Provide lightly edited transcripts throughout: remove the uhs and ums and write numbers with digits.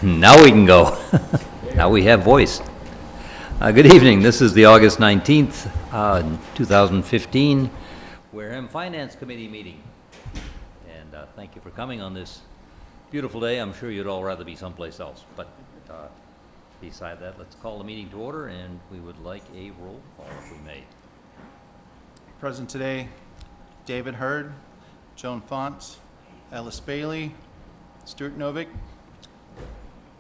Now we can go. Now we have voice. Good evening. This is the August 19th, 2015 Wareham Finance Committee meeting. And thank you for coming on this beautiful day. I'm sure you'd all rather be someplace else. But beside that, let's call the meeting to order, and we would like a roll call if we may. Present today, David Hurd, Joan Fonts, Alice Bailey, Stuart Novick,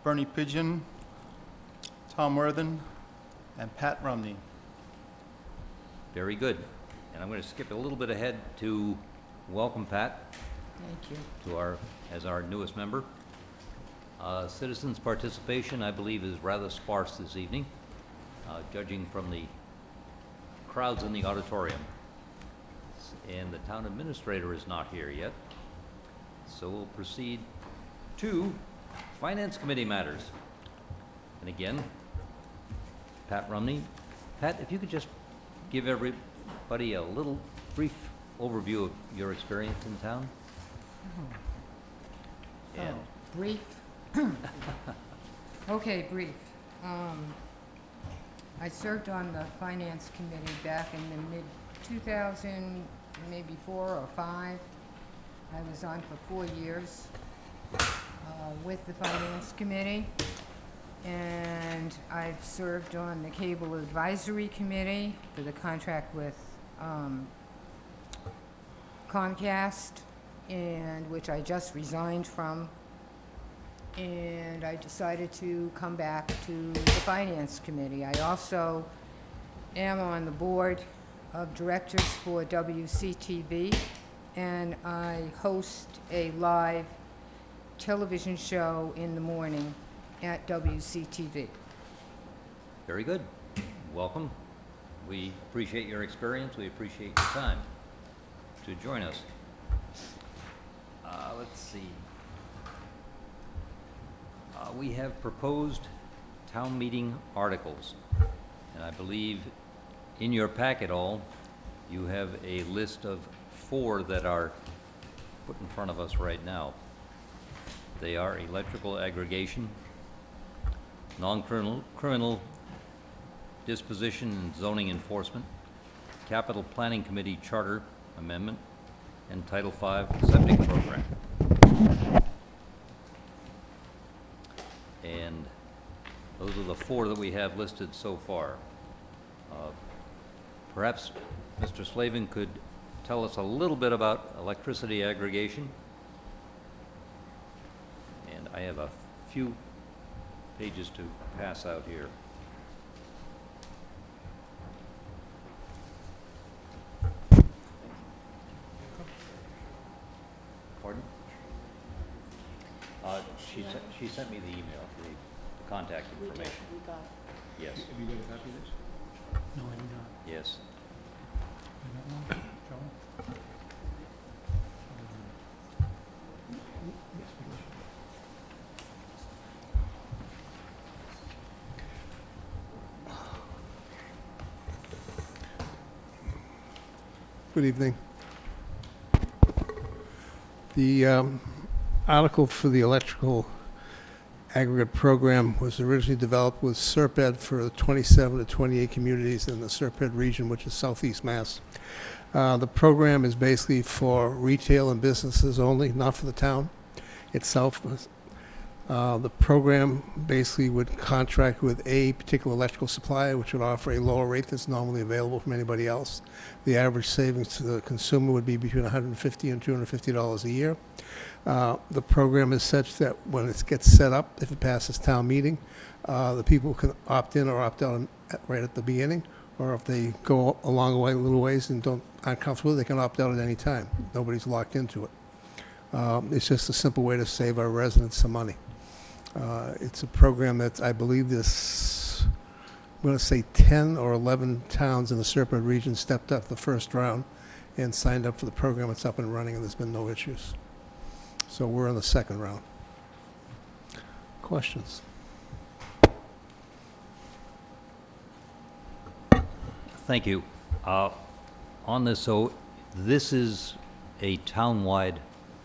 Bernie Pigeon, Tom Worthen, and Pat Rumney. Very good. And I'm going to skip a little bit ahead to welcome Pat. Thank you. To as our newest member. Citizens' participation, I believe, is rather sparse this evening, judging from the crowds in the auditorium. And the town administrator is not here yet. So we'll proceed to Finance Committee matters. And again, Pat Rumney. Pat, if you could just give everybody a little brief overview of your experience in town. And brief? Okay, brief. I served on the Finance Committee back in the mid-2000, maybe 4 or 5. I was on for 4 years with the Finance Committee, and I've served on the Cable Advisory Committee for the contract with Comcast, and which I just resigned from, and I decided to come back to the Finance Committee. I also am on the board of directors for WCTV, and I host a live television show in the morning at WCTV. very good. Welcome. We appreciate your experience. We appreciate your time to join us. Let's see. We have proposed town meeting articles, and I believe in your packet all, you have a list of 4 that are put in front of us right now. They are electrical aggregation, non-criminal disposition and zoning enforcement, capital planning committee charter amendment, and Title V septic program. And those are the 4 that we have listed so far. Perhaps Mr. Slavin could tell us a little bit about electricity aggregation. And I have a few pages to pass out here. Pardon? She sent me the email, the contact information. We got Yes. Have you got a copy of this? No, I do not. Yes. You got one, Joe? Yes, please. Good evening. The article for the electrical aggregate program was originally developed with SERPED for the 27 to 28 communities in the SERPED region, which is Southeast Mass. The program is basically for retail and businesses only, not for the town itself. The program basically would contract with a particular electrical supplier, which would offer a lower rate that's normally available from anybody else. The average savings to the consumer would be between $150 and $250 a year. The program is such that when it gets set up, if it passes town meeting, the people can opt in or opt out right at the beginning, or if they go a long way, a little ways, and aren't comfortable, they can opt out at any time. Nobody's locked into it. It's just a simple way to save our residents some money. It's a program that I believe I'm going to say 10 or 11 towns in the SERPED region stepped up the first round and signed up for the program. It's up and running, and there's been no issues. So we're in the second round. Questions? Thank you. On this, so this is a town-wide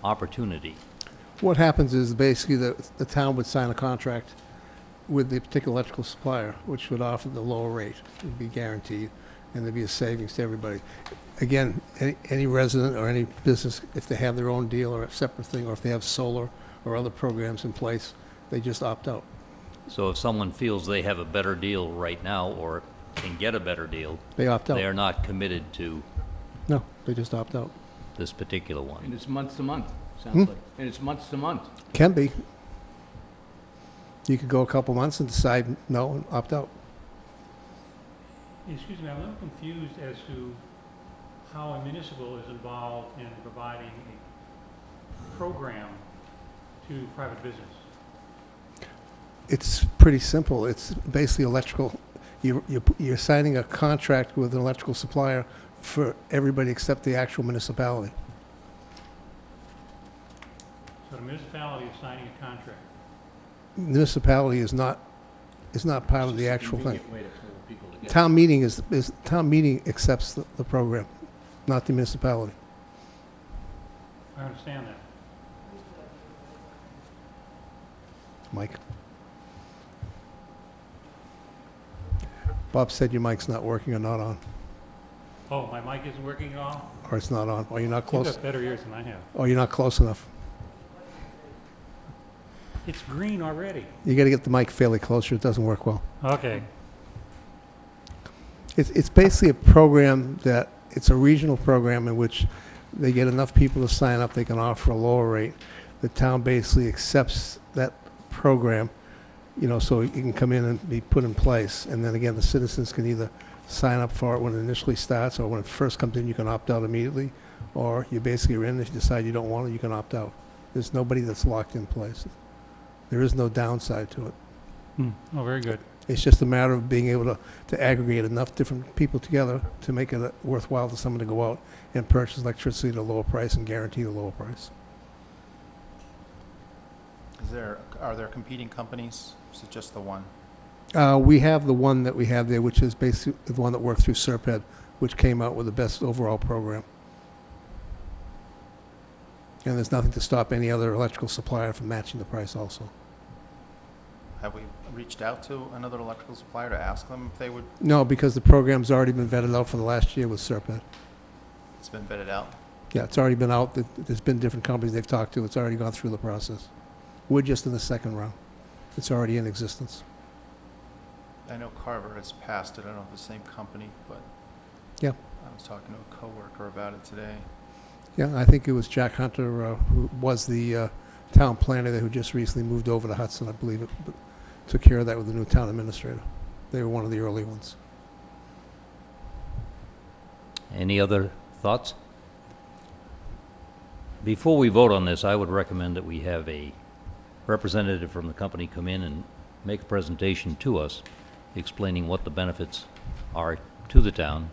opportunity. What happens is basically the town would sign a contract with the particular electrical supplier, which would offer the lower rate. It would be guaranteed, and there'd be a savings to everybody. Again, any resident or any business, if they have their own deal or a separate thing, or if they have solar or other programs in place, they just opt out. So if someone feels they have a better deal right now or can get a better deal, They opt out. they are not committed to No, they just opt out. this particular And one. it's month to month, Hmm? sounds like. And it's month to month. Can be. You could go a couple months and decide no and opt out. Excuse me, I'm a little confused as to how a municipal is involved in providing a program to private business. It's pretty simple. It's basically electrical. You're signing a contract with an electrical supplier for everybody except the actual municipality. So the municipality is signing a contract. Municipality is not part of the actual thing. Convenient way to tell people to get. Town meeting accepts the program, not the municipality. I understand that. Mike? Bob said your mic's not working or not on, Oh, my mic isn't working at all? or it's not on, or you're not You've close, got better ears than I have. or you're not close enough. It's green already. You gotta get the mic fairly close or it doesn't work well. Okay. It's basically a program it's a regional program in which they get enough people to sign up, they can offer a lower rate. The town basically accepts that program, so it can come in and be put in place. And then again, the citizens can either sign up for it when it initially starts, or when it first comes in, you can opt out immediately. Or you basically are in, if you decide you don't want it, you can opt out. There's nobody that's locked in place. There is no downside to it. Oh, very good. It's just a matter of being able to aggregate enough different people together to make it worthwhile to someone to go out and purchase electricity at a lower price and guarantee the lower price. Are there competing companies? Is it just the one? We have the one that we have there, which is basically the one that worked through SERPED, which came out with the best overall program. And there's nothing to stop any other electrical supplier from matching the price also. Have we reached out to another electrical supplier to ask them if they would? No, because the program's already been vetted out for the last year with SERPED. It's been vetted out. Yeah, it's already been out. There's been different companies they've talked to. It's already gone through the process. We're just in the second round. It's already in existence. I know Carver has passed it. I don't know if it's the same company, but Yeah. I was talking to a coworker about it today. Yeah, I think it was Jack Hunter, who was the town planner there, who just recently moved over to Hudson, I believe, took care of that with the new town administrator. They were one of the early ones. Any other thoughts? Before we vote on this, I would recommend that we have a representative from the company come in and make a presentation to us explaining what the benefits are to the town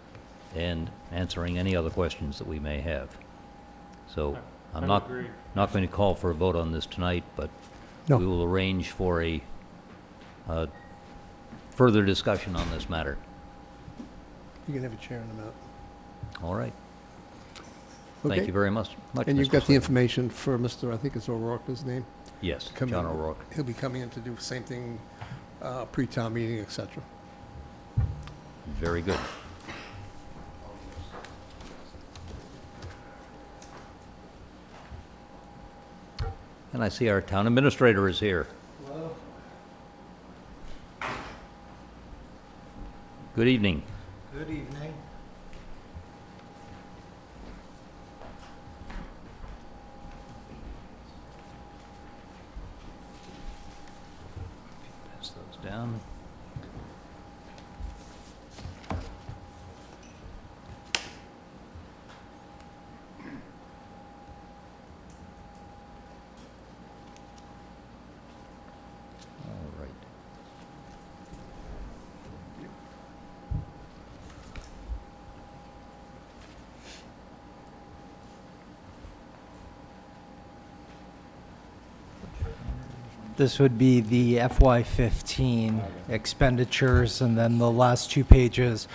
and answering any other questions that we may have. So I I'm would not agree. going to call for a vote on this tonight, but No. we will arrange for a further discussion on this matter. You can have a chair in a minute. All right. Okay. Thank you very much. And you've Mr. got the Slater. information for Mr., I think it's O'Rourke, his name? Yes, Come John in. O'Rourke. He'll be coming in to do the same thing, pre-town meeting, et cetera. Very good. And I see our town administrator is here. Good evening. Good evening. Pass those down. All right. This would be the FY15 expenditures, and then the last 2 pages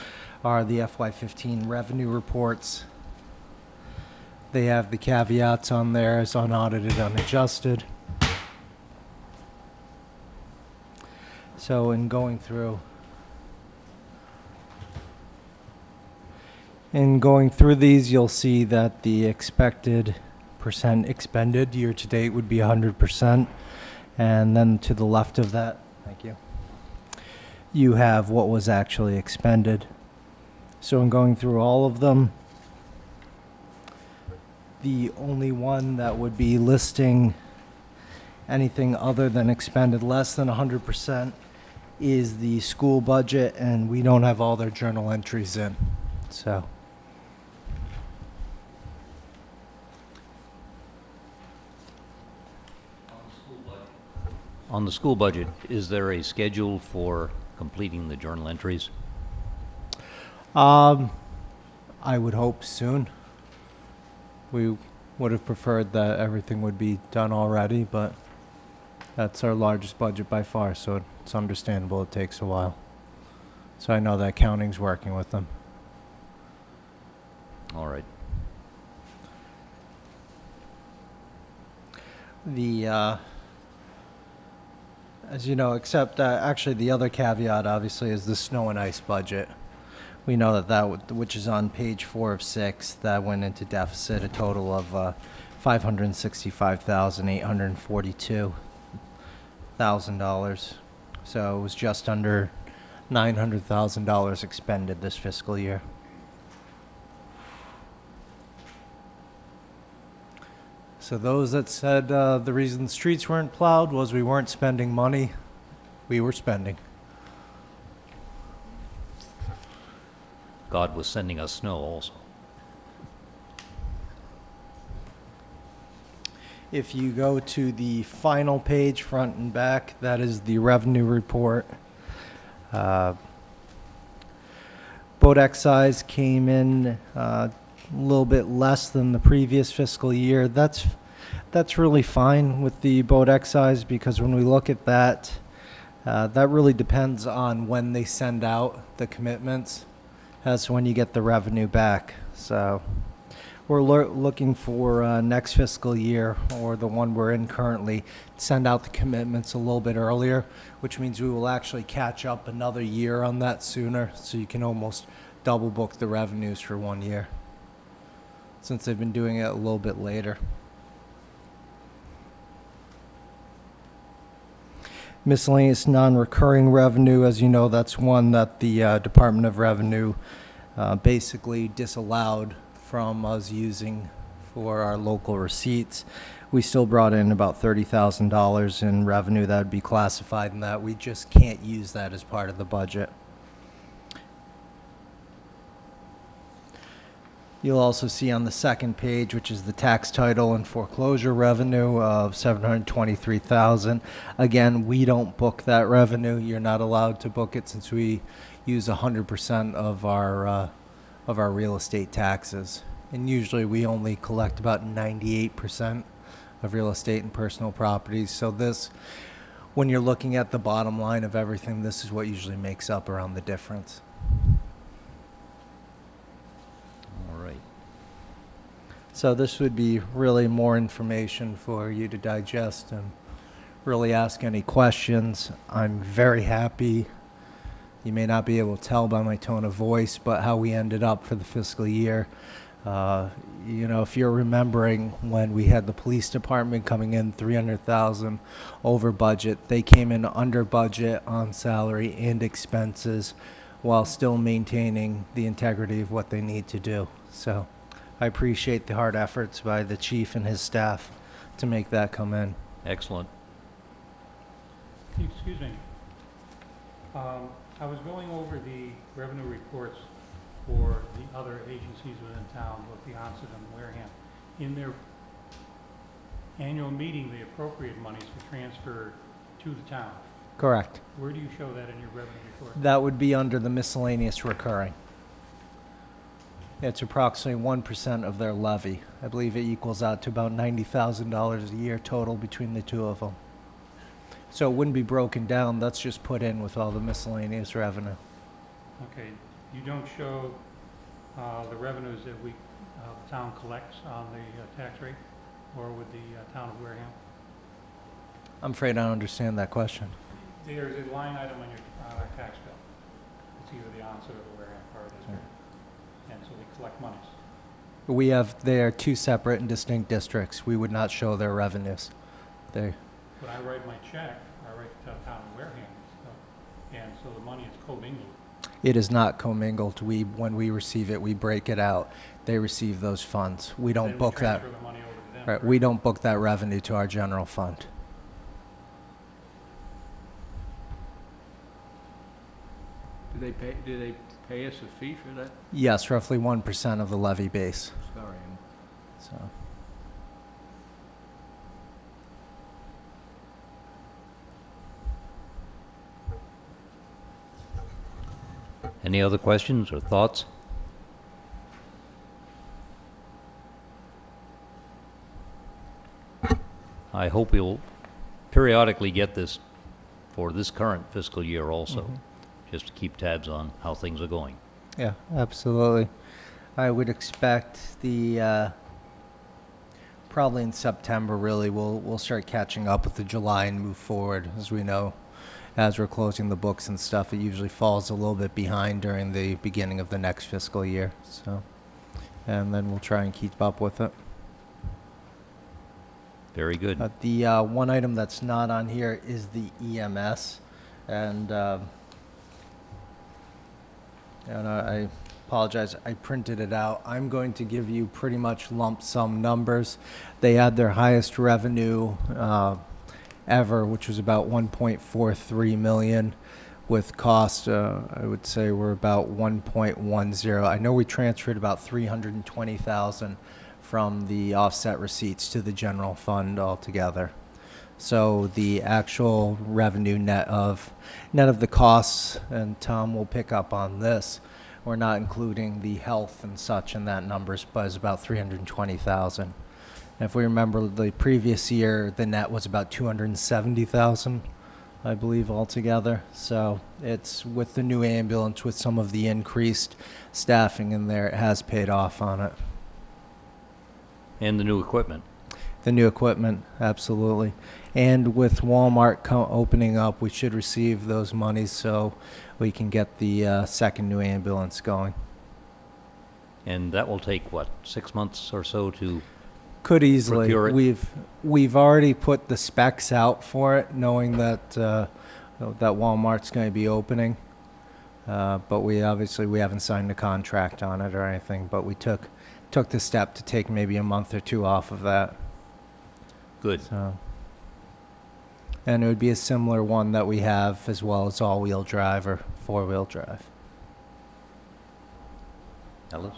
are the FY15 revenue reports. They have the caveats on there as unaudited, unadjusted. So in going through these, you'll see that the expected percent expended year to date would be 100%. And then to the left of that, thank you, you have what was actually expended. So in going through all of them, the only one that would be listing anything other than expended less than 100% is the school budget, and we don't have all their journal entries in. So On the school budget, is there a schedule for completing the journal entries? I would hope soon. We would have preferred that everything would be done already, but that's our largest budget by far, so it's understandable it takes a while. So I know that accounting's working with them. All right. As you know, except actually the other caveat obviously is the snow and ice budget. We know which is on page 4 of 6, that went into deficit a total of $565,842,000. So it was just under $900,000 expended this fiscal year. So those that said the reason the streets weren't plowed was we weren't spending money, we were spending. God was sending us snow also. If you go to the final page, front and back, that is the revenue report. Boat excise came in a little bit less than the previous fiscal year. That's really fine with the boat excise, because when we look at that, that really depends on when they send out the commitments as to when you get the revenue back. So we're looking for next fiscal year, or the one we're in currently, send out the commitments a little bit earlier, which means we will actually catch up another year on that sooner, so you can almost double book the revenues for 1 year, since they've been doing it a little bit later. Miscellaneous non-recurring revenue, as you know, that's one that the Department of Revenue basically disallowed from us using for our local receipts. We still brought in about $30,000 in revenue that would be classified in that. We just can't use that as part of the budget. You'll also see on the second page, which is the tax title and foreclosure revenue of $723,000. Again, we don't book that revenue. You're not allowed to book it, since we use 100% of our real estate taxes. And usually we only collect about 98% of real estate and personal properties. So this, when you're looking at the bottom line of everything, this is what usually makes up around the difference. All right. So this would be really more information for you to digest and really ask any questions. I'm very happy. You may not be able to tell by my tone of voice, but how we ended up for the fiscal year. You know, if you're remembering when we had the police department coming in $300,000 over budget, they came in under budget on salary and expenses while still maintaining the integrity of what they need to do. So I appreciate the hard efforts by the chief and his staff to make that come in. Excellent. Excuse me. I was going over the revenue reports for the other agencies within town, both the Onset and Wareham. In their annual meeting, the appropriate monies were transferred to the town. Correct. Where do you show that in your revenue report? That would be under the miscellaneous recurring. It's approximately 1% of their levy. I believe it equals out to about $90,000 a year total between the two of them. So it wouldn't be broken down. That's just put in with all the miscellaneous revenue. Okay, you don't show the revenues that the town collects on the tax rate, or with the town of Wareham? I'm afraid I don't understand that question. There's a line item on your tax bill. It's either the onset or the Wareham Fire District. And so we collect monies. They are two separate and distinct districts. We would not show their revenues. They, When I write my check, I write to the town of Wareham. And so the money is commingled. it is not commingled. When we receive it, we break it out. They receive those funds. We don't Then book that. transfer the money over to them. Right, we don't book that revenue to our general fund. Do they pay us a fee for that? Yes, roughly 1% of the levy base. Sorry. So, Any other questions or thoughts? I hope we'll periodically get this for this current fiscal year also, just to keep tabs on how things are going. yeah, absolutely. I would expect probably in September, really, we'll start catching up with the July and move forward. As we know, as we're closing the books and stuff, it usually falls a little bit behind during the beginning of the next fiscal year. So, and then we'll try and keep up with it. Very good. The one item that's not on here is the EMS, and I apologize, I printed it out. I'm going to give you pretty much lump sum numbers. They had their highest revenue ever, which was about 1.43 million. With cost, I would say we're about 1.10. I know we transferred about 320,000 from the offset receipts to the general fund altogether. So the actual revenue net of the costs, and Tom will pick up on this, we're not including the health and such in that numbers, but it's about 320,000. If we remember the previous year, the net was about 270,000, I believe, altogether. So it's with the new ambulance, with some of the increased staffing in there, it has paid off on it. And the new equipment. The new equipment, absolutely. And with Walmart opening up, we should receive those monies so we can get the second new ambulance going. And that will take, what, 6 months or so to Could easily. procure it? We've already put the specs out for it, knowing that that Walmart's going to be opening. But we haven't signed a contract on it or anything. But we took the step to take maybe a month or two off of that. Good. So, and it would be a similar one that we have, as well as all-wheel drive or four-wheel drive. Ellis?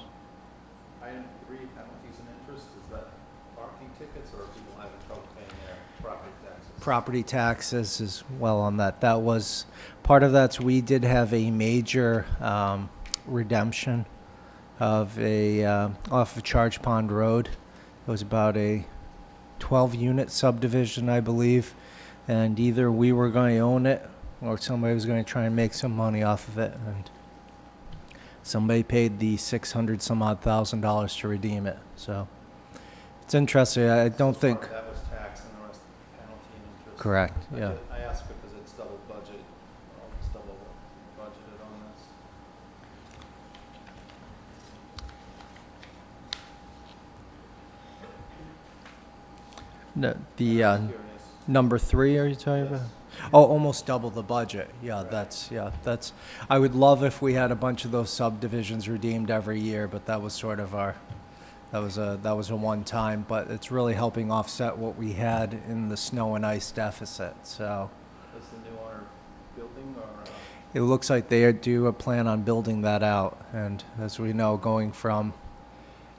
Item 3, penalties and interest, is that parking tickets or people having trouble paying their property taxes? Property taxes as well on that. That was, part of that, we did have a major redemption of off of Charge Pond Road. It was about a 12-unit subdivision, I believe, and either we were going to own it or somebody was going to try and make some money off of it, and somebody paid the $600,000 to redeem it. So it's interesting. I don't think. That was tax and the rest penalty and interest. Correct. Yeah. I asked because it's double budget, it's double budgeted on this. The Curious. number 3, are you talking about? Yes. Oh, almost double the budget. Yeah, that's, I would love if we had a bunch of those subdivisions redeemed every year, but that was sort of that was a one-time, but it's really helping offset what we had in the snow and ice deficit. So Is the new owner building or? it looks like they do plan on building that out. And as we know, going from,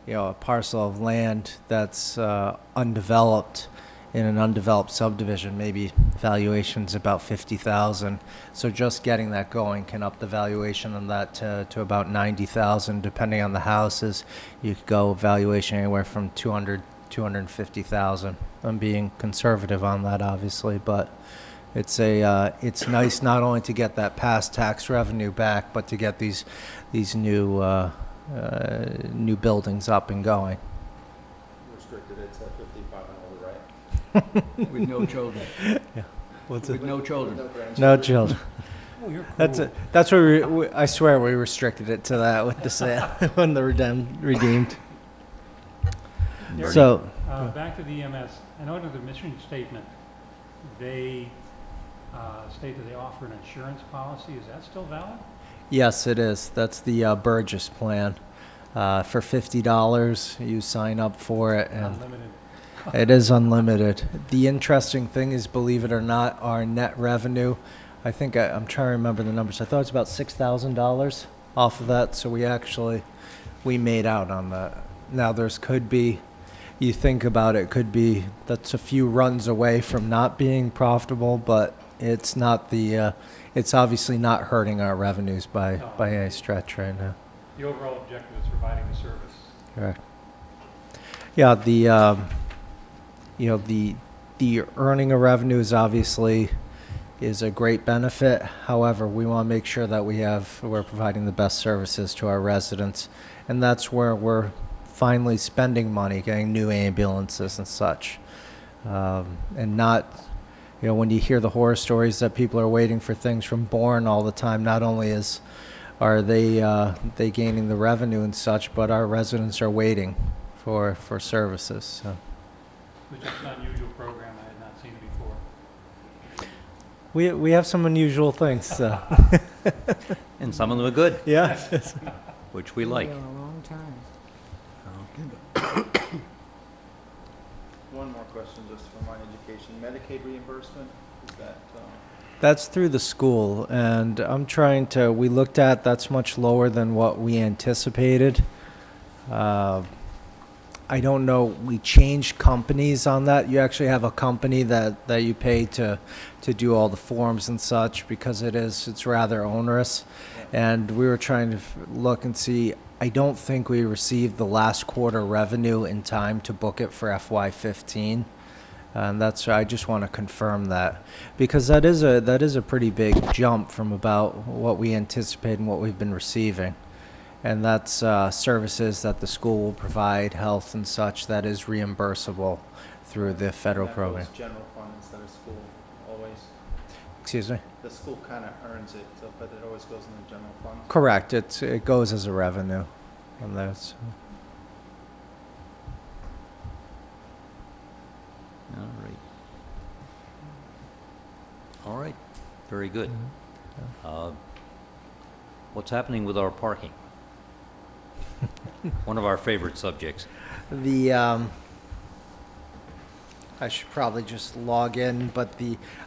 a parcel of land that's undeveloped in an undeveloped subdivision, maybe valuation's about 50,000. So just getting that going can up the valuation on that to about 90,000, depending on the houses. You could go valuation anywhere from 200, 250,000. I'm being conservative on that, obviously, but it's nice not only to get that past tax revenue back, but to get these new new buildings up and going. Restricted it to 55 and older, right? With no children. With no children. No children. Oh, you're That's cool. it. That's what I swear we restricted it to that with the sale when the redeemed. Derek, So, back to the EMS. I know under the mission statement, they state that they offer an insurance policy. Is that still valid? yes, it is. That's the Burgess plan. For $50, you sign up for it, and Unlimited. it is unlimited. The interesting thing is, believe it or not, our net revenue, I think I'm trying to remember the numbers. I thought it was about $6,000 off of that, so we made out on that. Now, could be, you think about it, could be, that's a few runs away from not being profitable, but it's not it's obviously not hurting our revenues by any stretch right now. The overall objective is providing the service. Correct. Yeah, the earning of revenue is a great benefit. However, we want to make sure that we're providing the best services to our residents, and that's where we're finally spending money, getting new ambulances and such, and not. When you hear the horror stories that people are waiting for things from Bourne all the time, not only are they gaining the revenue and such, but our residents are waiting for services. So. It was just an unusual program. I had not seen it before. We have some unusual things. So. And some of them are good, Yeah. which we Been like. there a long time. One more question just for my education. Medicaid reimbursement, is that, That's through the school, and we looked at, that's much lower than what we anticipated. I don't know, we changed companies on that. You actually have a company that you pay to do all the forms and such, because it's rather onerous. And we were trying to look and see, I don't think we received the last quarter revenue in time to book it for FY15. And I just want to confirm that, because that is a pretty big jump from about what we anticipate and what we've been receiving. And that's services that the school will provide, health and such, that is reimbursable through the federal that program. goes general fund instead of school, always? Excuse me? The school kind of earns it, so, but it always goes in the general fund? Correct. It goes as a revenue on those. All right. All right, very good. What's happening with our parking? One of our favorite subjects. I should probably just log in, but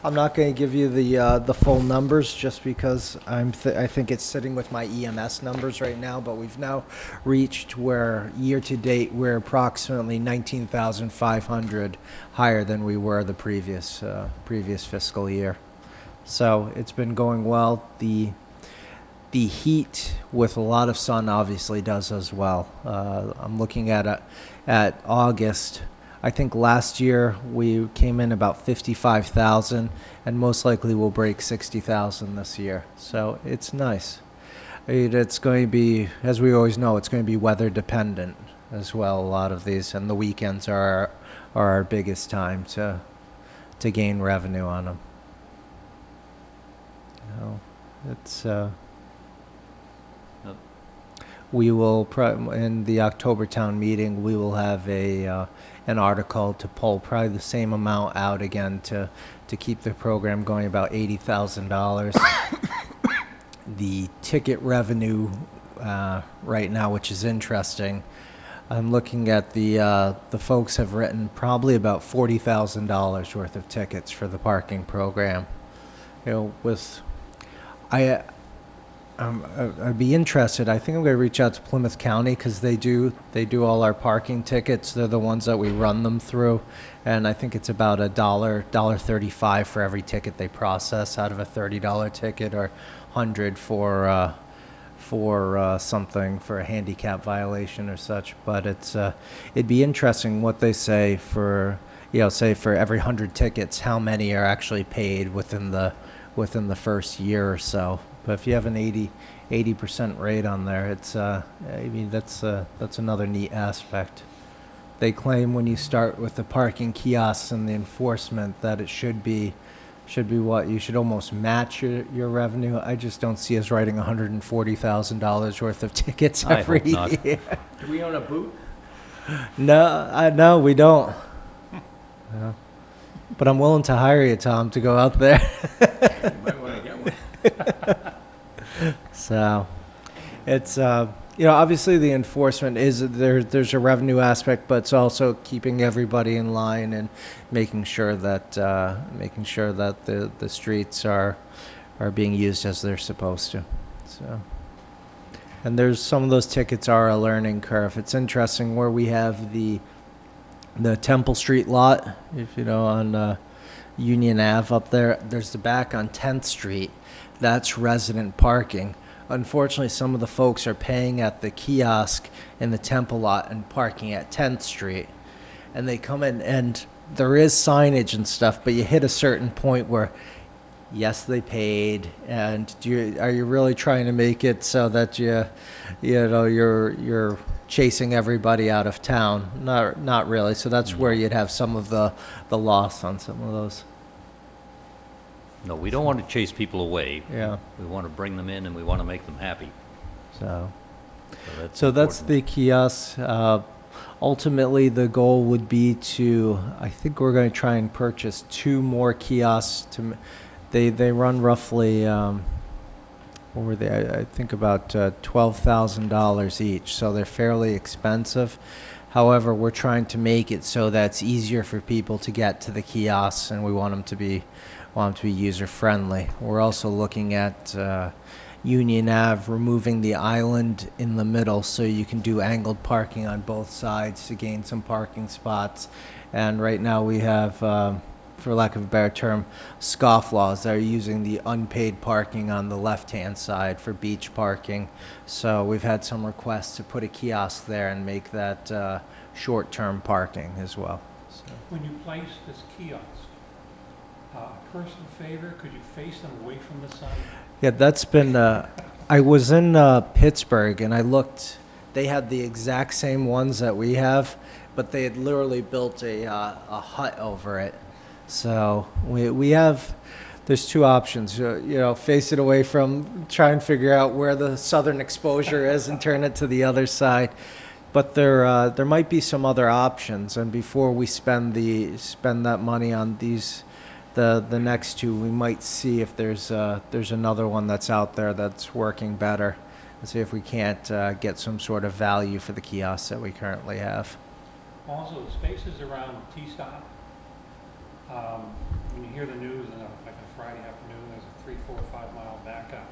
I'm not going to give you the full numbers just because I think it's sitting with my EMS numbers right now. But we've now reached where year to date we're approximately 19,500 higher than we were the previous fiscal year. So it's been going well. The heat with a lot of sun obviously does as well. I'm looking at August. I think last year we came in about 55,000, and most likely we'll break 60,000 this year. So it's nice. It's going to be, as we always know, it's going to be weather dependent as well. A lot of these, and the weekends are our biggest time to gain revenue on them. It's. We will, in the October town meeting, we will have an article to pull probably the same amount out again to keep the program going, about $80,000. The ticket revenue right now, which is interesting, I'm looking at the folks have written probably about $40,000 worth of tickets for the parking program. I'd be interested. I think I'm going to reach out to Plymouth County because they do all our parking tickets. They're the ones that we run them through, and I think it's about $1.35 for every ticket they process out of a $30 ticket, or $100 for something for a handicap violation or such. But it'd be interesting what they say for say for every 100 tickets, how many are actually paid within the first year or so. But if you have an 80% rate on there. It's I mean that's another neat aspect. They claim when you start with the parking kiosks and the enforcement that it should be what you should almost match your revenue. I just don't see us writing $140,000 worth of tickets I every hope not. year. Do we own a boot? No, we don't. No. But I'm willing to hire you, Tom, to go out there. You might want to get one. So, it's obviously the enforcement is there's a revenue aspect, but it's also keeping everybody in line and making sure that the streets are being used as they're supposed to. So, and there's some of those tickets are a learning curve. It's interesting where we have the Temple Street lot, if you know, on Union Ave up there. There's the back on 10th Street. That's resident parking. Unfortunately, some of the folks are paying at the kiosk in the Temple lot and parking at 10th Street. And they come in, and there is signage and stuff, but you hit a certain point where, yes, they paid, and are you really trying to make it so that you're chasing everybody out of town? Not really. So that's where you'd have some of the loss on some of those. No, we don't want to chase people away. Yeah. We want to bring them in and we want to make them happy. So That's that's important. the kiosk. Ultimately, the goal would be I think we're going to try and purchase 2 more kiosks. They run roughly, what were they? I think about $12,000 each, so they're fairly expensive. However, we're trying to make it so that it's easier for people to get to the kiosks, and we want them to be user-friendly. We're also looking at Union Ave, removing the island in the middle so you can do angled parking on both sides to gain some parking spots. And right now we have, for lack of a better term, scofflaws that are using the unpaid parking on the left-hand side for beach parking. So we've had some requests to put a kiosk there and make that short-term parking as well. So. When you place this kiosk, personal favor, could you face them away from the sun? Yeah, that's been, I was in Pittsburgh and I looked, they had the exact same ones that we have, but they had literally built a hut over it. So we have, there's 2 options, face it away from, try and figure out where the southern exposure is and turn it to the other side. But there might be some other options, and before we spend that money on these, the next 2, we might see if there's another one that's out there that's working better, and see if we can't get some sort of value for the kiosks that we currently have. Also, the spaces around T-Stop, when you hear the news, like on Friday afternoon, there's a 3, 4, 5 mile backup.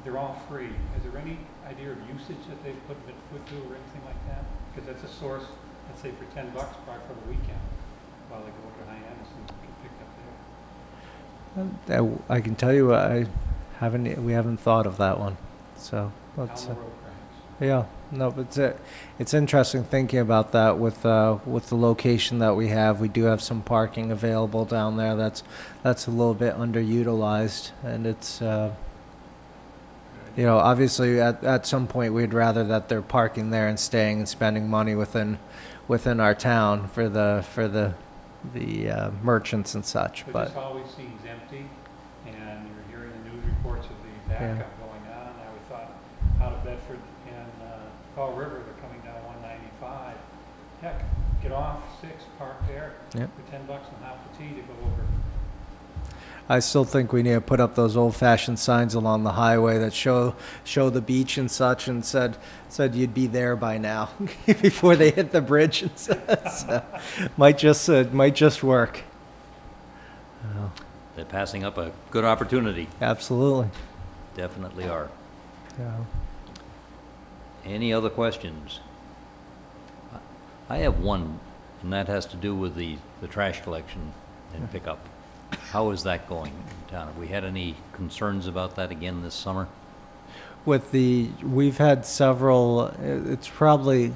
They're all free. Is there any idea of usage that they've put to or anything like that? Because that's a source, let's say for $10 probably for the weekend, while they go over to Hyannis and get picked up there. I can tell you, we haven't thought of that one. So let's. Down the road, perhaps. Yeah, no, but it's interesting thinking about that with the location that we have. We do have some parking available down there. That's a little bit underutilized, and it's obviously at some point we'd rather that they're parking there and staying and spending money within our town for the merchants and such. But But this always seems empty, and you're hearing the news reports of the backup going on. I would thought out of Bedford and Fall River, they're coming down 195. Heck, get off 6, park there Yep. for $10 and half the tea to go over. I still think we need to put up those old-fashioned signs along the highway that show the beach and such, and said you'd be there by now before they hit the bridge. And so, might just work. They're passing up a good opportunity. Absolutely. Definitely are. Yeah. Any other questions? I have one, and that has to do with the trash collection and pickup. How is that going in town? Have we had any concerns about that again this summer? We've had several, it's probably,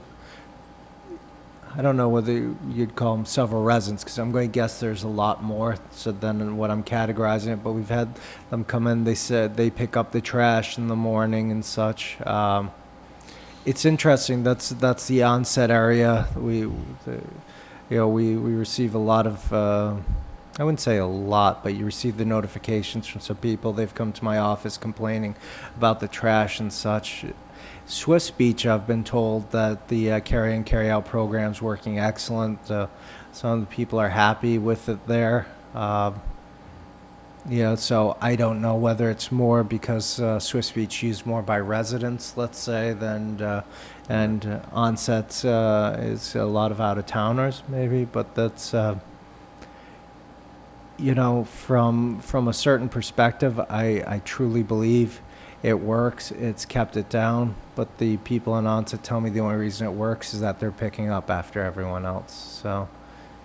I don't know whether you'd call them several residents, because I'm going to guess there's a lot more, so than what I'm categorizing it, but we've had them come in, they said they pick up the trash in the morning and such. It's interesting, that's the onset area. We receive a lot of, I wouldn't say a lot, but you receive the notifications from some people. They've come to my office complaining about the trash and such. Swiss Beach, I've been told that the carry-in, carry-out program's working excellent. Some of the people are happy with it there. So I don't know whether it's more because Swiss Beach used more by residents, let's say, and Onset is a lot of out-of-towners, maybe, but that's, from a certain perspective, I truly believe it works. It's kept it down, but the people in Onset tell me the only reason it works is that they're picking up after everyone else. So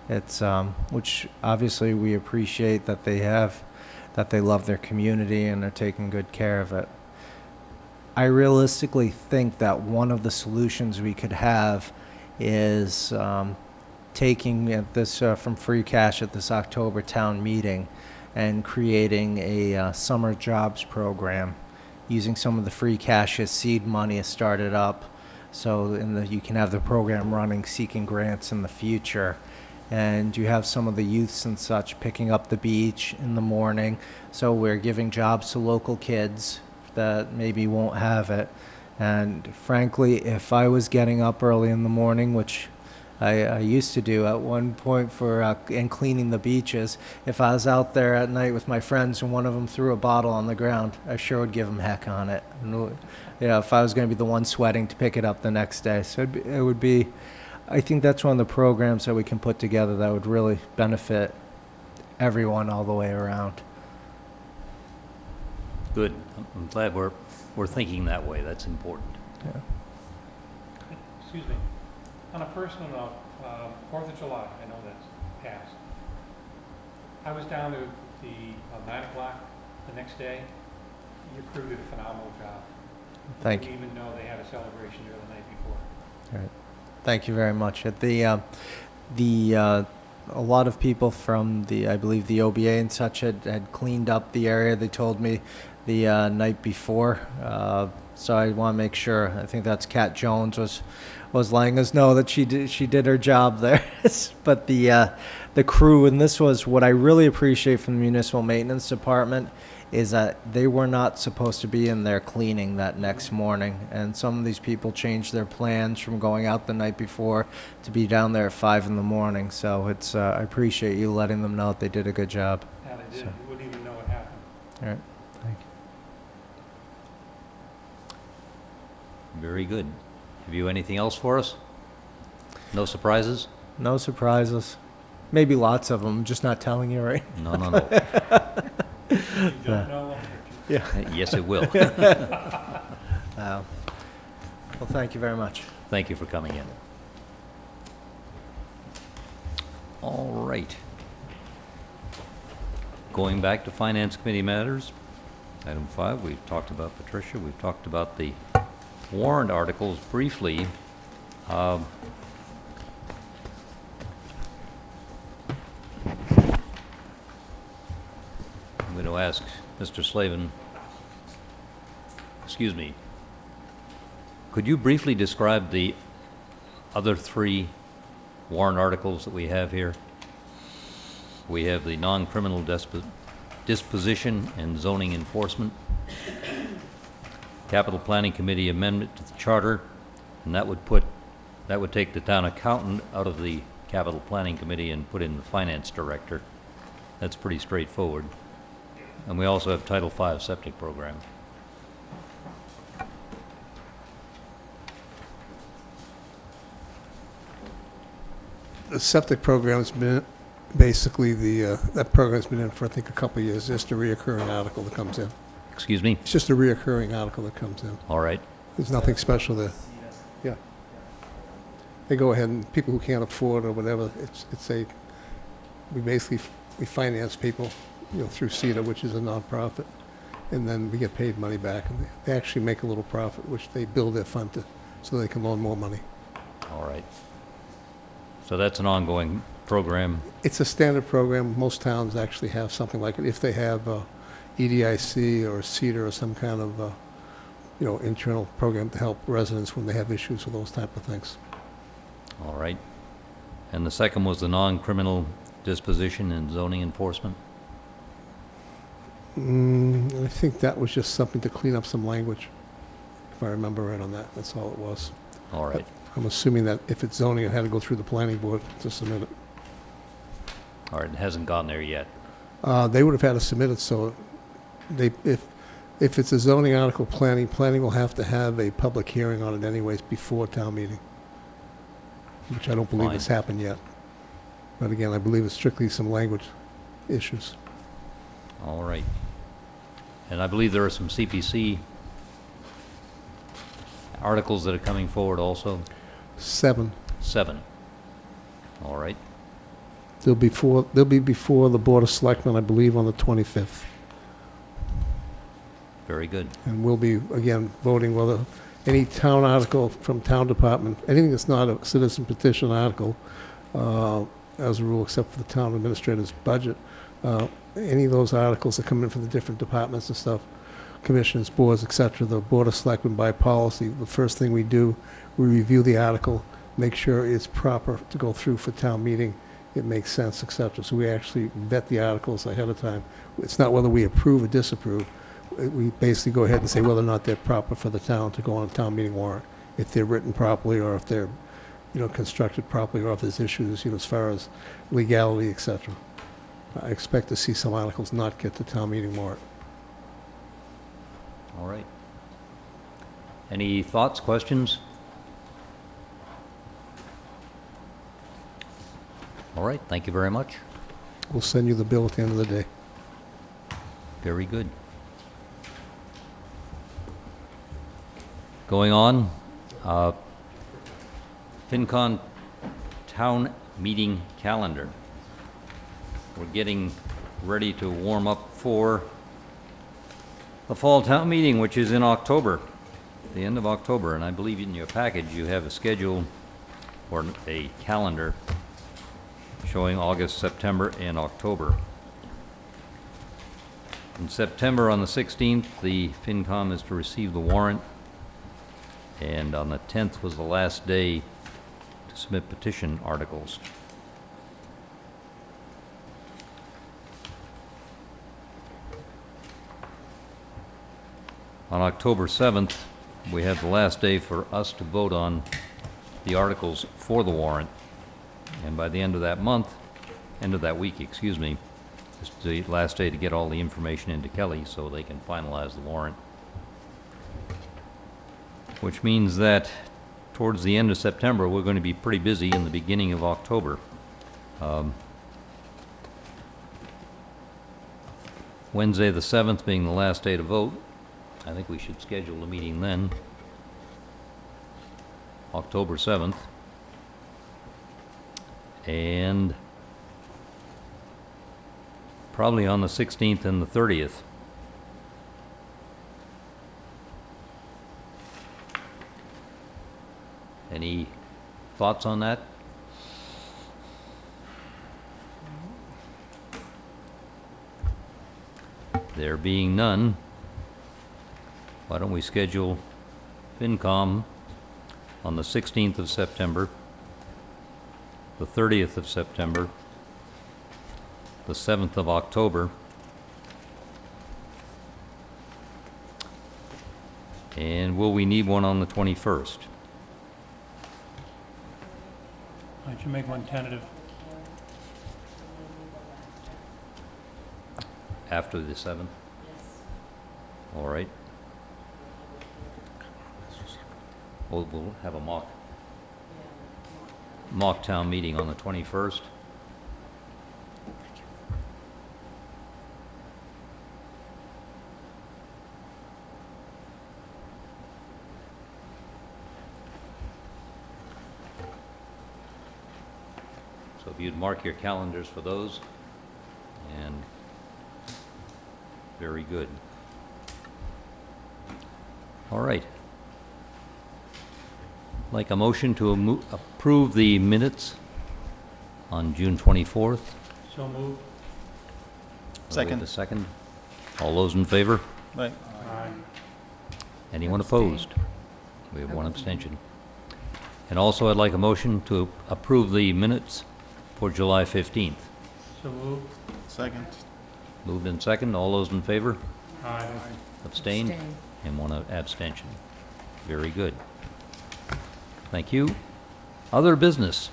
it's, which obviously we appreciate that they have, that they love their community and are taking good care of it. I realistically think that one of the solutions we could have is taking this from free cash at this October town meeting and creating a summer jobs program using some of the free cash as seed money is started up, so you can have the program running, seeking grants in the future. And you have some of the youths and such picking up the beach in the morning. So we're giving jobs to local kids that maybe won't have it. And frankly, if I was getting up early in the morning, which I used to do at one point and cleaning the beaches, if I was out there at night with my friends and one of them threw a bottle on the ground, I sure would give them heck on it. And, if I was going to be the one sweating to pick it up the next day. So it would be, I think that's one of the programs that we can put together that would really benefit everyone all the way around. Good. I'm glad we're thinking that way. That's important. Yeah. Excuse me. On a personal note, 4th of July, I know that's passed. I was down there the 9 o'clock the next day. Your crew did a phenomenal job. Thank you. Didn't even know they had a celebration there the night before. All right. Thank you very much. At a lot of people from I believe the OBA and such had cleaned up the area. They told me the night before. So I want to make sure. I think that's Kat Jones was letting us know that she did her job there. But the crew, and this was what I really appreciate from the municipal maintenance department, is that they were not supposed to be in there cleaning that next morning. And some of these people changed their plans from going out the night before to be down there at 5 in the morning. So it's, I appreciate you letting them know that they did a good job. Yeah, they did. So. You wouldn't even know what happened. All right, thank you. Very good. Have you anything else for us? No surprises? No surprises. Maybe lots of them, just not telling you, right? No, no, no. You don't know. Yeah. Yes, it will. Well, thank you very much. Thank you for coming in. All right. Going back to Finance Committee matters, item 5, we've talked about Patricia, we've talked about the warrant articles briefly. I'm going to ask Mr. Slavin, excuse me, could you briefly describe the other 3 warrant articles that we have here? We have the non-criminal disposition and zoning enforcement, Capital Planning Committee amendment to the charter, and that would take the town accountant out of the Capital Planning Committee and put in the finance director. That's pretty straightforward. And we also have Title V septic program. The septic program's been, basically that program's been in for, I think, a couple of years. It's just a reoccurring article that comes in. Excuse me? It's just a reoccurring article that comes in. All right. There's nothing special there. Yeah. They go ahead and people who can't afford or whatever, we finance people, through CETA, which is a nonprofit, and then we get paid money back, and they actually make a little profit, which they build their fund to, so they can loan more money. All right. So that's an ongoing program. It's a standard program. Most towns actually have something like it. If they have EDIC or CEDAR or some kind of, internal program to help residents when they have issues with those type of things. All right. And the second was the non-criminal disposition and zoning enforcement? I think that was just something to clean up some language, if I remember right on that. That's all it was. All right. I'm assuming that if it's zoning, it had to go through the planning board to submit it. All right, it hasn't gotten there yet. They would have had to submit it, so if it's a zoning article, planning will have to have a public hearing on it anyways before town meeting, which I don't believe Fine. has happened yet. But again, I believe it's strictly some language issues. All right. And I believe there are some CPC articles that are coming forward also? 7. 7. All right. They'll be before the Board of Selectmen, I believe, on the 25th. Very good. And we'll be, again, voting whether any town article from town department, anything that's not a citizen petition article, as a rule, except for the town administrator's budget, any of those articles that come in from the different departments and stuff, commissions, boards, et cetera, the Board of Selectmen by policy, the first thing we do, we review the article, make sure it's proper to go through for town meeting, it makes sense, et cetera. So we actually vet the articles ahead of time. It's not whether we approve or disapprove. We basically go ahead and say whether or not they're proper for the town to go on a town meeting warrant, if they're written properly or if they're, constructed properly, or if there's issues, as far as legality, et cetera. I expect to see some articles not get to town meeting warrant. All right. Any thoughts, questions? All right, thank you very much. We'll send you the bill at the end of the day. Very good. Going on, FinCon Town Meeting Calendar. We're getting ready to warm up for the Fall Town Meeting, which is in October, the end of October, and I believe in your package you have a schedule or a calendar showing August, September, and October. In September, on the 16th, the FinCom is to receive the warrant, and on the 10th was the last day to submit petition articles. On October 7th, we have the last day for us to vote on the articles for the warrant. And by the end of that month, end of that week, excuse me, is the last day to get all the information into Kelly so they can finalize the warrant. Which means that towards the end of September, we're going to be pretty busy in the beginning of October. Wednesday the 7th being the last day to vote, I think we should schedule a meeting then, October 7th. And probably on the 16th and the 30th. Any thoughts on that? There being none, why don't we schedule FinCom on the 16th of September, the 30th of September, the 7th of October, and will we need one on the 21st? Why don't you make one tentative? After the 7th? All right. We'll have a mock town meeting on the 21st. So if you'd mark your calendars for those, and very good. All right. Like a motion to approve the minutes on June 24th. So moved. Do we have Second. a second? All those in favor? Right. Aye. Anyone Abstain. opposed? We have one abstention. And also, I'd like a motion to approve the minutes for July 15th. So moved. Second. Moved in second. All those in favor? Aye. Abstained? Abstain. And one abstention. Very good. Thank you. Other business?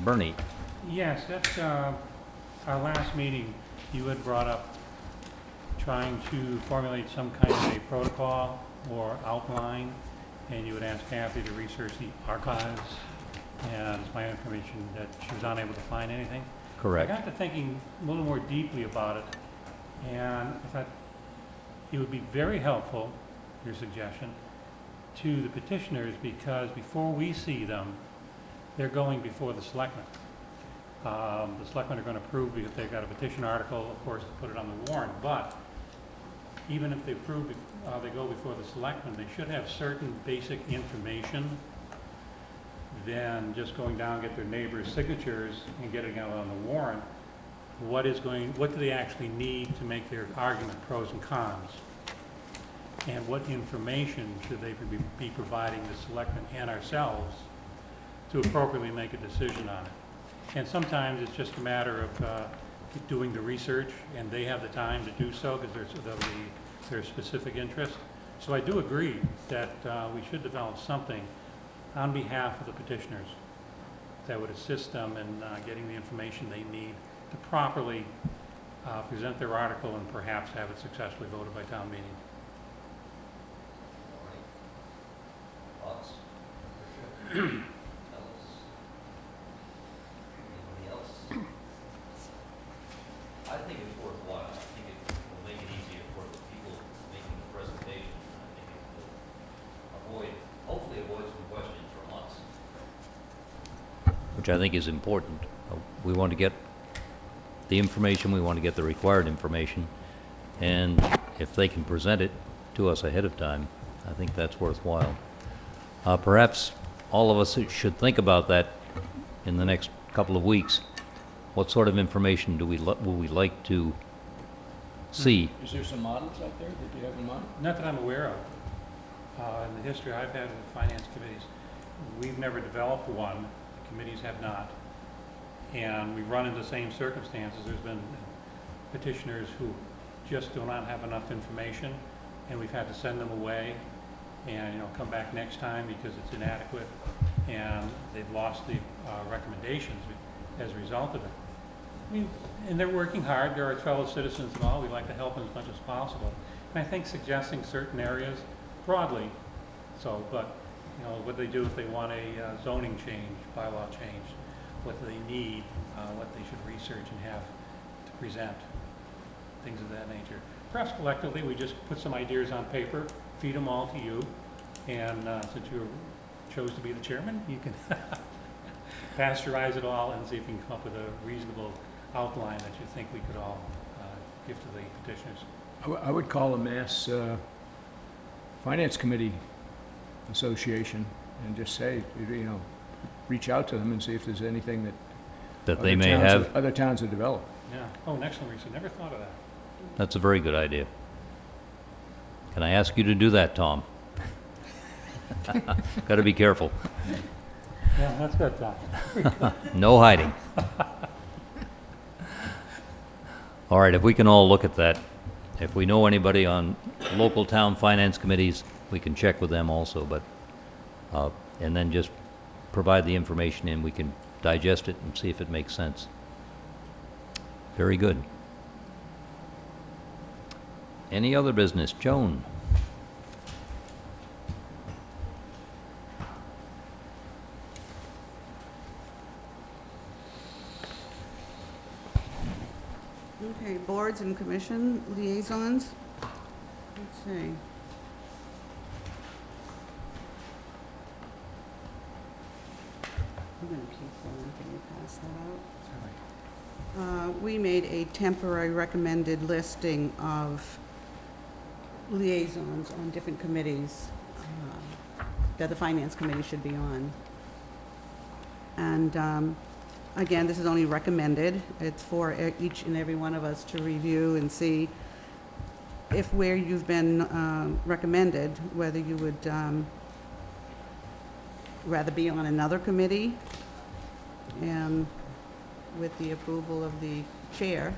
Bernie? Yes, that's, our last meeting, you had brought up trying to formulate some kind of a protocol or outline, and you had asked Kathy to research the archives, and it's my information that she was unable to find anything. I Correct. got to thinking a little more deeply about it, and I thought it would be very helpful, your suggestion, to the petitioners, because before we see them, they're going before the selectmen. The selectmen are going to approve because they've got a petition article, of course, to put it on the warrant, but even if they approve, they go before the selectmen, they should have certain basic information than just going down, get their neighbors' signatures and getting it on the warrant. What do they actually need to make their argument, pros and cons? And what information should they be providing the selectmen and ourselves to appropriately make a decision on it? And sometimes it's just a matter of doing the research, and they have the time to do so because their specific interest. So I do agree that we should develop something on behalf of the petitioners that would assist them in getting the information they need to properly present their article and perhaps have it successfully voted by town meeting. Thoughts? Anybody else? I think it's worthwhile. I think it will make it easier for the people making the presentation. I think it will hopefully avoid some questions from us. Which I think is important. We want to get the information, we want to get the required information, and if they can present it to us ahead of time, I think that's worthwhile. Perhaps all of us should think about that in the next couple of weeks. What sort of information would we like to see? Is there some models out there that you have in mind? Not that I'm aware of. In the history I've had with finance committees, we've never developed one. The committees have not. And we run into the same circumstances. There's been petitioners who just do not have enough information, and we've had to send them away and, come back next time because it's inadequate, and they've lost the recommendations as a result of it. I mean, and they're working hard. They're our fellow citizens and all. We like to help them as much as possible. And I think suggesting certain areas broadly, but, what they do if they want a zoning change, bylaw change, what do they need, what they should research and have to present, things of that nature. Perhaps collectively, we just put some ideas on paper, feed them all to you, and since you chose to be the chairman, you can pasteurize it all and see if you can come up with a reasonable outline that you think we could all give to the petitioners. I would call a mass finance committee association and just say, reach out to them and see if there's anything that They may have. other towns have developed. Yeah. Oh, an excellent reason. Never thought of that. That's a very good idea. Can I ask you to do that, Tom? Got to be careful. Yeah, that's good, Tom. No hiding. All right, if we can all look at that. If we know anybody on local town finance committees, we can check with them also, but, and then just provide the information and we can digest it and see if it makes sense. Very good. Any other business? Joan? Okay, boards and commission liaisons. Let's see. I'm going to keep going. Can you pass that out? We made a temporary recommended listing of liaisons on different committees that the finance committee should be on. And again, this is only recommended. It's for each and every one of us to review and see if where you've been recommended, whether you would rather be on another committee, and with the approval of the chair,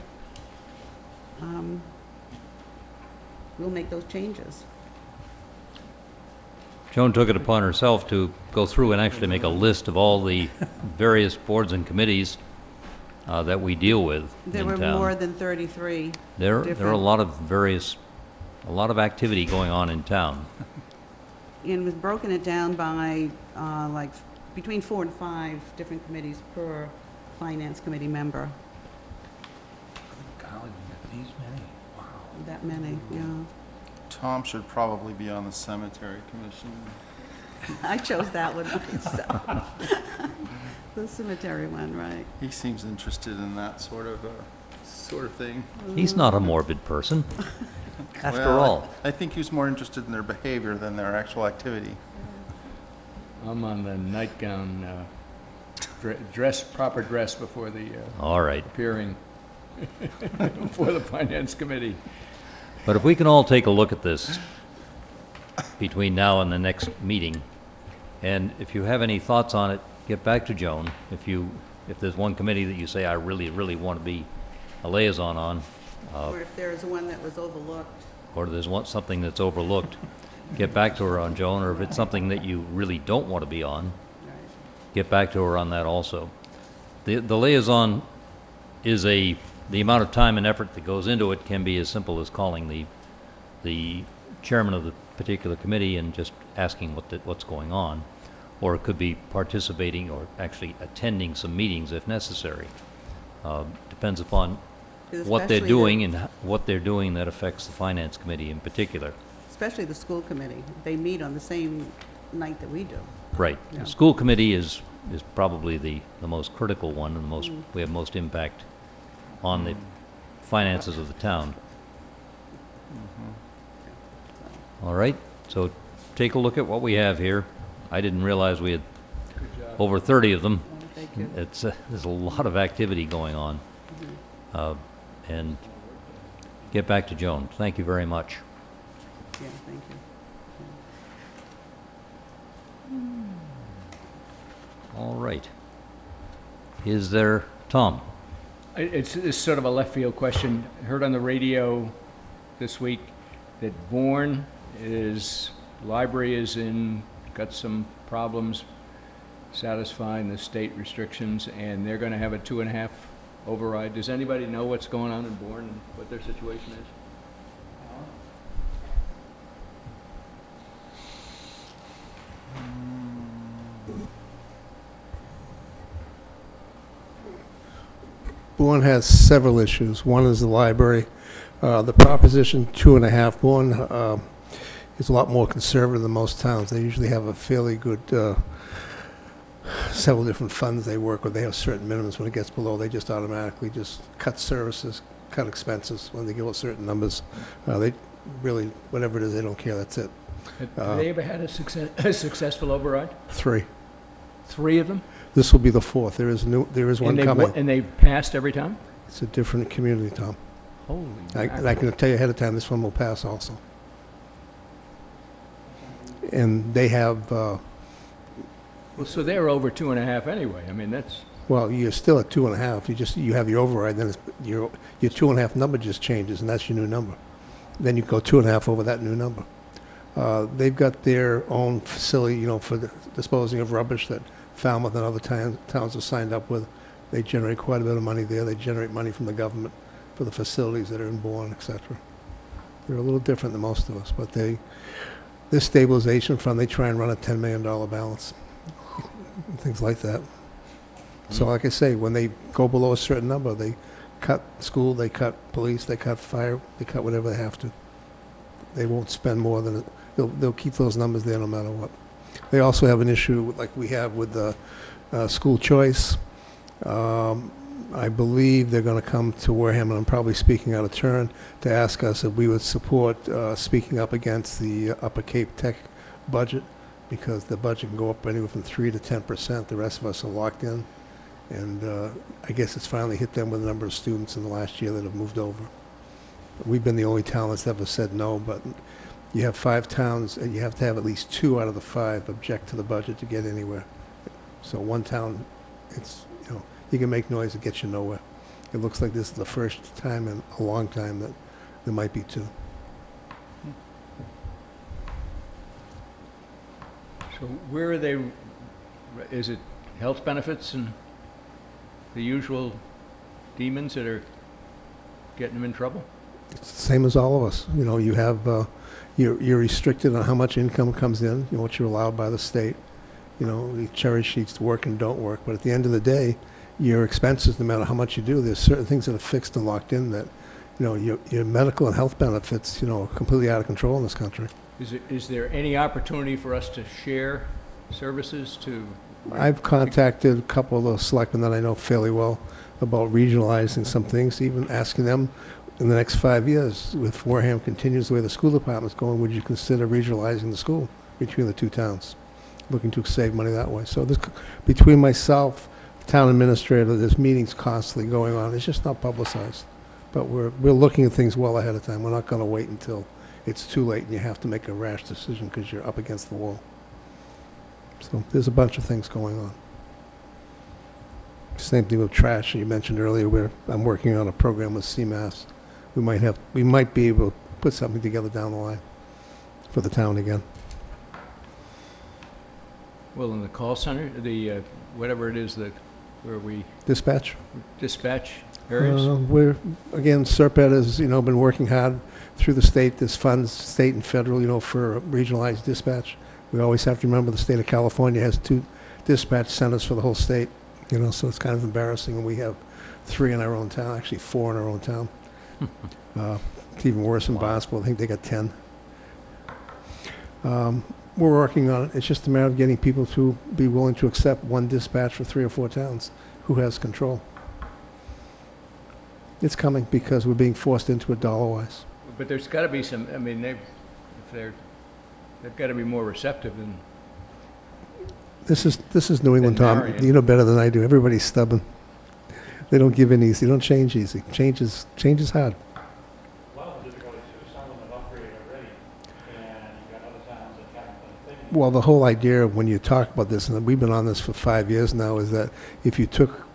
we'll make those changes. Joan took it upon herself to go through and actually make a list of all the various boards and committees that we deal with There in were town. more than 33. There are a different- lot of activity going on in town. And we've broken it down by, like, between 4 and 5 different committees per finance committee member. Golly, we got these many? Wow. That many, yeah. Tom should probably be on the cemetery commission. I chose that one myself. The cemetery one, right. He seems interested in that sort of thing. He's not a morbid person, after Well, all. I think he was more interested in their behavior than their actual activity. I'm on the nightgown, proper dress before the All right. appearing for the finance committee. But if we can all take a look at this between now and the next meeting, and if you have any thoughts on it, get back to Joan. If there's one committee that you say, I really, really want to be a liaison on, Or if there's one that was overlooked. or there's something that's overlooked, get back to her on Joan, or if it's something that you really don't want to be on, Right. get back to her on that also. The liaison is the amount of time and effort that goes into it can be as simple as calling the chairman of the particular committee and just asking what's going on, or it could be participating or actually attending some meetings if necessary. Depends upon 'Cause what they're especially doing and what they're doing that affects the finance committee in particular. Especially the school committee. They meet on the same night that we do. Right. Yeah. The school committee is probably the most critical one and we have most impact on the finances of the town. All right, so take a look at what we have here. I didn't realize we had over 30 of them. Thank you. There's a lot of activity going on. And get back to Joan. Thank you very much. Yeah, thank you. All right. Is there, Tom? It's sort of a left field question. Heard on the radio this week that Bourne library is got some problems satisfying the state restrictions, and they're going to have a 2.5 override. Does anybody know what's going on in Bourne and what their situation is? Bourne has several issues. One is the library. The Proposition 2.5, Bourne is a lot more conservative than most towns. They usually have a fairly good, several different funds they work with. They have certain minimums. When it gets below, they just automatically just cut services, cut expenses. When they go with certain numbers, they really, whatever it is, they don't care. That's it. Have they ever had a successful override? 3. 3 of them? This will be the 4th. There is one coming. And they've passed every time? It's a different community, Tom. Holy And I can tell you ahead of time, this one will pass also. And they have, Well, so they're over 2.5 anyway. I mean, that's, well, you're still at 2.5. You have your override, then your 2.5 number just changes, and that's your new number. Then you go 2.5 over that new number. They've got their own facility, for the disposing of rubbish that Falmouth and other towns are signed up with. They generate quite a bit of money there. They generate money from the government for the facilities that are in Bourne, et cetera. They're a little different than most of us, but this stabilization fund, they try and run a $10 million balance, things like that. So like I say, when they go below a certain number, they cut school, they cut police, they cut fire, they cut whatever they have to. They won't spend more than, they'll keep those numbers there no matter what. They also have an issue like we have with the school choice. I believe they're going to come to Wareham, and I'm probably speaking out of turn, to ask us if we would support speaking up against the Upper Cape Tech budget because the budget can go up anywhere from 3 to 10%. The rest of us are locked in. And I guess it's finally hit them with the number of students in the last year that have moved over. We've been the only town that's ever said no, but you have 5 towns, and you have to have at least 2 out of the 5 object to the budget to get anywhere. So one town, it's, you know, you can make noise, it gets you nowhere. It looks like this is the first time in a long time that there might be 2. So where are they, is it health benefits and the usual demons that are getting them in trouble? It's the same as all of us. You know, you have, you're restricted on how much income comes in, you know, what you're allowed by the state. You know, the cherry sheets work and don't work, but at the end of the day, your expenses, no matter how much you do, there's certain things that are fixed and locked in that, you know, your medical and health benefits, you know, are completely out of control in this country. Is there any opportunity for us to share services to? I've contacted a couple of the selectmen that I know fairly well about regionalizing some things, even asking them in the next 5 years, if Wareham continues the way the school department's going, would you consider regionalizing the school between the 2 towns? Looking to save money that way. So this, between myself, the town administrator, there's meetings constantly going on. It's just not publicized. But we're looking at things well ahead of time. We're not going to wait until it's too late and you have to make a rash decision because you're up against the wall. So there's a bunch of things going on. Same thing with trash. You mentioned earlier where I'm working on a program with CMAS. We might be able to put something together down the line for the town again. Well, in the call center, the, whatever it is that, where we Dispatch? dispatch areas? We're, again, Serpent has, you know, been working hard through the state. There's funds, state and federal, you know, for regionalized dispatch. We always have to remember the state of California has 2 dispatch centers for the whole state, you know, so it's kind of embarrassing. And we have 3 in our own town, actually 4 in our own town. It's even worse in Boswell. I think they got 10. We're working on it. It's just a matter of getting people to be willing to accept 1 dispatch for 3 or 4 towns. Who has control? It's coming because we're being forced into it dollar-wise. But there's got to be some, I mean, they've got to be more receptive than. This is New England, Tom. Marion. You know better than I do. Everybody's stubborn. They don't give in easy. They don't change easy. Change is hard. A lot of the difficulties too, some of them have upgraded already, and you've got other towns that haven't done a thing. Well, the whole idea of when you talk about this, and we've been on this for 5 years now, is that if you took,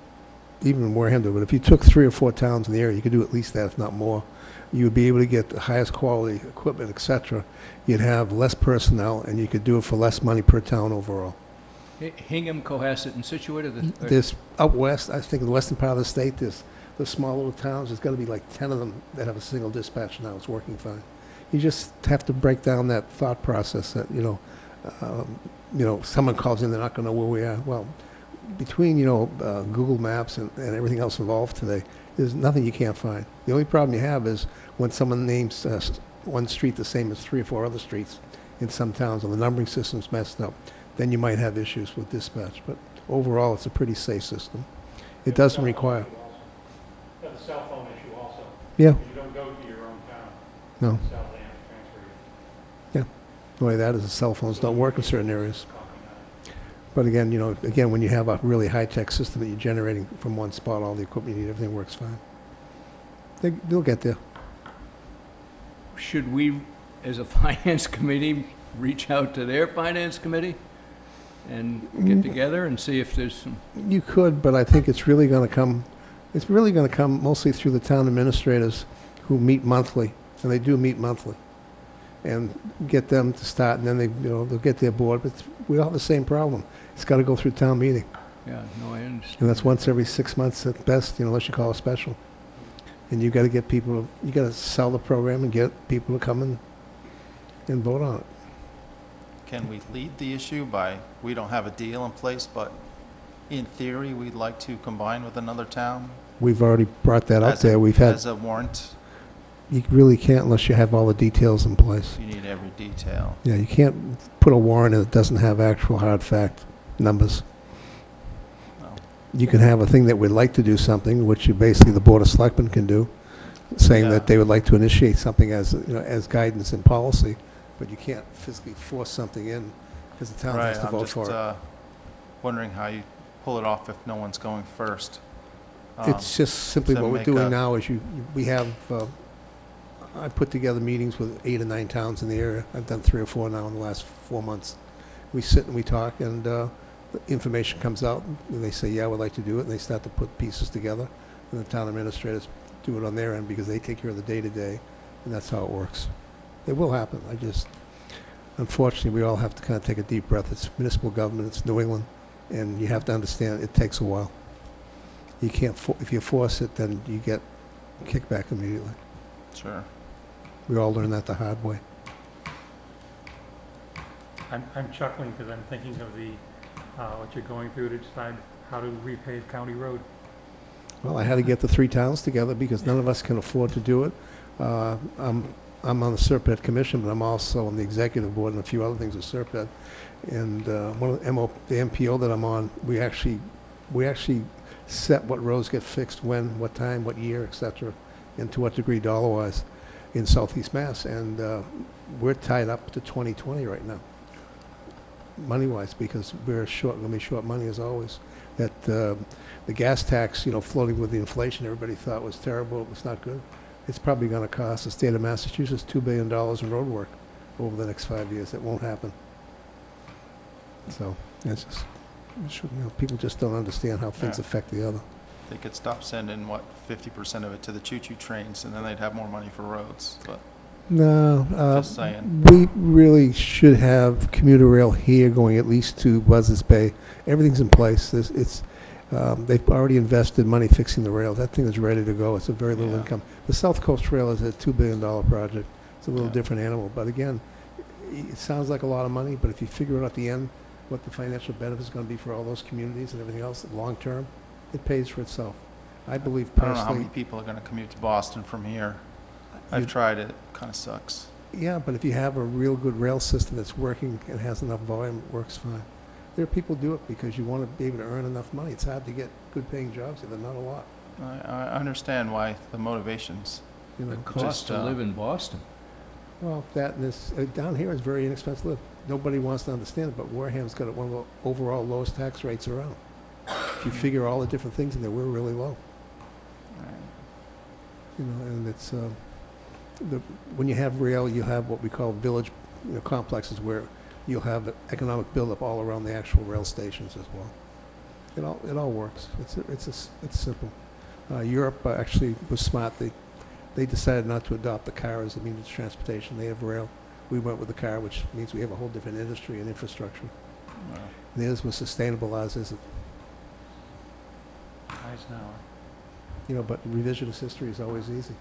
even Wareham did, but if you took 3 or 4 towns in the area, you could do at least that, if not more. You would be able to get the highest quality equipment, et cetera. You'd have less personnel, and you could do it for less money per town overall. Hingham, Cohasset, and Situate? There's out west, I think in the western part of the state, there's the small little towns, there's got to be like 10 of them that have a single dispatch now. It's working fine. You just have to break down that thought process that, you know, someone calls in, they're not going to know where we are. Well, between, you know, Google Maps and everything else involved today, there's nothing you can't find. The only problem you have is when someone names one street the same as 3 or 4 other streets in some towns and the numbering system's messed up, then you might have issues with dispatch. But overall, it's a pretty safe system. It doesn't require. You have the cell phone issue also. Yeah, You don't go to your own town. no. Cell they have to transfer you. The way that is, the cell phones don't work in certain areas. But again, you know, when you have a really high-tech system that you're generating from one spot, all the equipment you need, everything works fine. They'll get there. Should we, as a finance committee, reach out to their finance committee and get together and see if there's some? You could, but I think it's really going to come mostly through the town administrators who meet monthly, and they do meet monthly, and get them to start, and then they'll get their board. But we all have the same problem. It's got to go through town meeting, Yeah, no, I understand. and that's once every 6 months at best, you know, unless you call a special. And you've got to get people, you got to sell the program and get people to come and vote on it. Can we lead the issue by, we don't have a deal in place, but in theory, we'd like to combine with another town? We've already brought that up As a- there. We've had, As a warrant, you really can't unless you have all the details in place. you need every detail. Yeah, you can't put a warrant that doesn't have actual hard fact numbers. No. You can have a thing that would like to do something, which you basically the Board of Selectmen can do, saying Yeah. that they would like to initiate something as, you know, as guidance and policy, but you can't physically force something in because the town Right, has to I'm vote just for it. wondering how you pull it off if no one's going first. It's just simply to what we're make doing a- now is we have, I put together meetings with 8 or 9 towns in the area. I've done 3 or 4 now in the last 4 months. We sit and we talk, and the information comes out, and they say, yeah, we'd like to do it, and they start to put pieces together, and the town administrators do it on their end because they take care of the day-to-day, and that's how it works. It will happen. Unfortunately, we all have to kind of take a deep breath. It's municipal government, it's New England, and you have to understand it takes a while. You can't, if you force it, then you get kickback immediately. Sure. We all learned that the hard way. I'm chuckling because I'm thinking of the, what you're going through to decide how to repave County Road. Well, I had to get the 3 towns together because none of us can afford to do it. I'm on the Serpent Commission, but I'm also on the executive board and a few other things with Serpent. And one of the MPO that I'm on, we actually set what roads get fixed when, what time, what year, et cetera, and to what degree dollar-wise in Southeast Mass. And we're tied up to 2020 right now, money-wise, because we're short, going to be short money as always. That the gas tax, floating with the inflation, everybody thought was terrible. It was not good. It's probably going to cost the state of Massachusetts $2 billion in road work over the next 5 years. It won't happen. So it's just, people just don't understand how things affect the other. They could stop sending, 50% of it to the choo-choo trains, and then they'd have more money for roads, but No, just saying. we really should have commuter rail here going at least to Buzzards Bay. Everything's in place. They've already invested money fixing the rail. That thing is ready to go. It's a very little Yeah. income. The South Coast Rail is a $2 billion project. It's a little Yeah. different animal. But again, it sounds like a lot of money, but if you figure out at the end what the financial benefit is going to be for all those communities and everything else, long term, it pays for itself. I believe I don't know how many personally. people are going to commute to Boston from here. I've tried it. It kind of sucks. Yeah, but if you have a real good rail system that's working and has enough volume, it works fine. There are people who do it because you want to be able to earn enough money. It's hard to get good paying jobs here. They're not a lot. I understand why the motivations. The cost to live in Boston. Well, that and this, down here is very inexpensive to live. Nobody wants to understand it, but Wareham's got one of the overall lowest tax rates around. If you figure all the different things in there, we're really low. And it's, when you have rail, you have what we call village complexes where you'll have economic buildup all around the actual rail stations as well. It all works. It's simple. Europe actually was smart. They decided not to adopt the car as a means of transportation. They have rail. We went with the car, which means we have a whole different industry and infrastructure. Wow. And theirs was sustainable, as is it. Eisenhower. But revisionist history is always easy.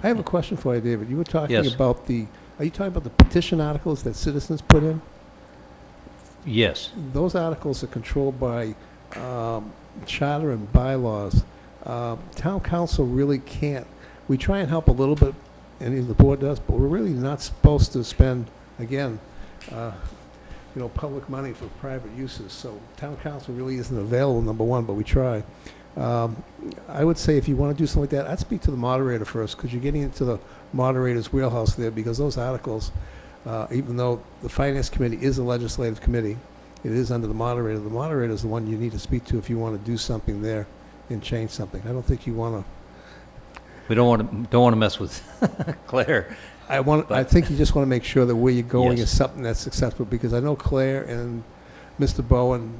I have a question for you, David. You were talking Yes. about are you talking about the petition articles that citizens put in? Yes. Those articles are controlled by charter and bylaws. Town council really can't. We try and help a little bit, and even the board does, but we're really not supposed to spend, again, public money for private uses. So town council really isn't available, number one, but we try. I would say if you want to do something like that, I'd speak to the moderator first, because you're getting into the moderator's wheelhouse there, because those articles, even though the Finance Committee is a legislative committee, it is under the moderator. The moderator is the one you need to speak to if you want to do something there and change something. I don't think you want to. We don't want to mess with Claire. I think you just want to make sure that where you're going Yes. is something that's acceptable, because I know Claire and Mr. Bowen,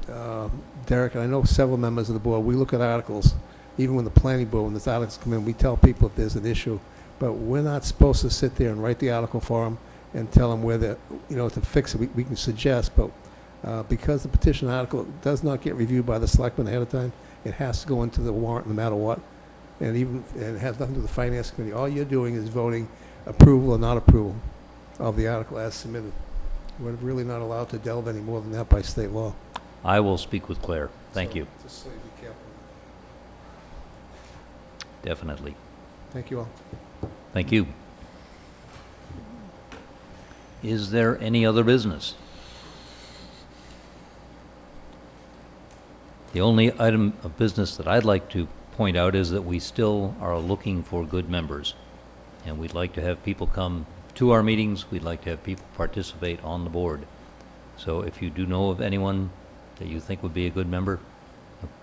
Derek, and I know several members of the board, we look at articles, even when the planning board, when these articles come in, we tell people if there's an issue, but we're not supposed to sit there and write the article for them and tell them where to fix it. We can suggest, but because the petition article does not get reviewed by the selectmen ahead of time, it has to go into the warrant no matter what. And it has nothing to do with the Finance Committee. All you're doing is voting approval or not approval of the article as submitted. We're really not allowed to delve any more than that by state law. I will speak with Claire. Thank you. Just so you be careful. Definitely. Thank you all. Thank you. Is there any other business? The only item of business that I'd like to point out is that we still are looking for good members. And we'd like to have people come to our meetings. We'd like to have people participate on the board. So if you do know of anyone that you think would be a good member,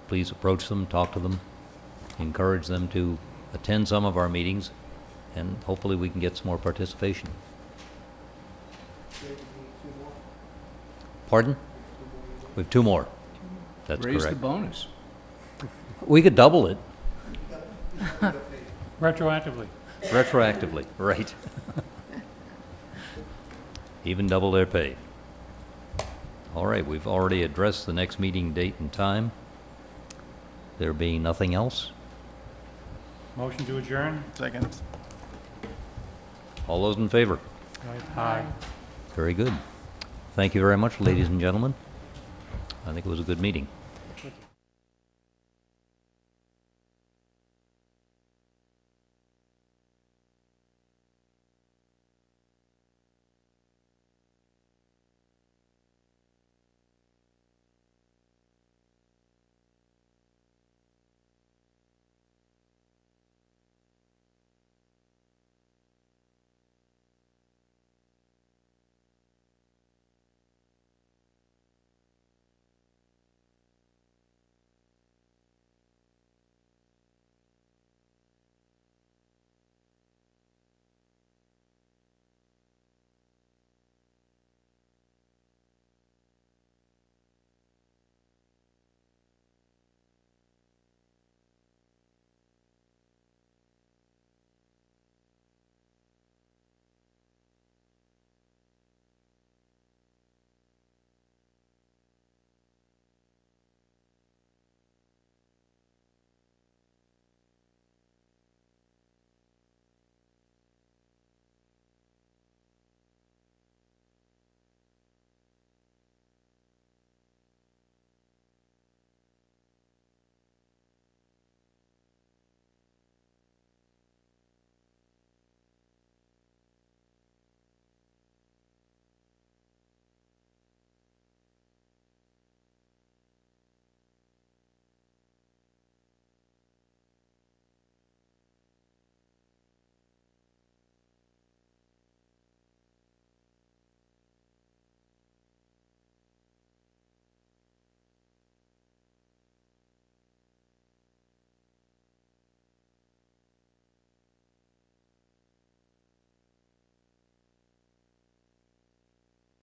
please approach them, talk to them, encourage them to attend some of our meetings, and hopefully we can get some more participation. Pardon? We have 2 more. That's Raise the correct. bonus. We could double it Retroactively. retroactively, right? Even double their pay. All right, we've already addressed the next meeting date and time. There being nothing else, Motion to adjourn? Second. all those in favor? Aye. Very good. Thank you very much, ladies and gentlemen. I think it was a good meeting.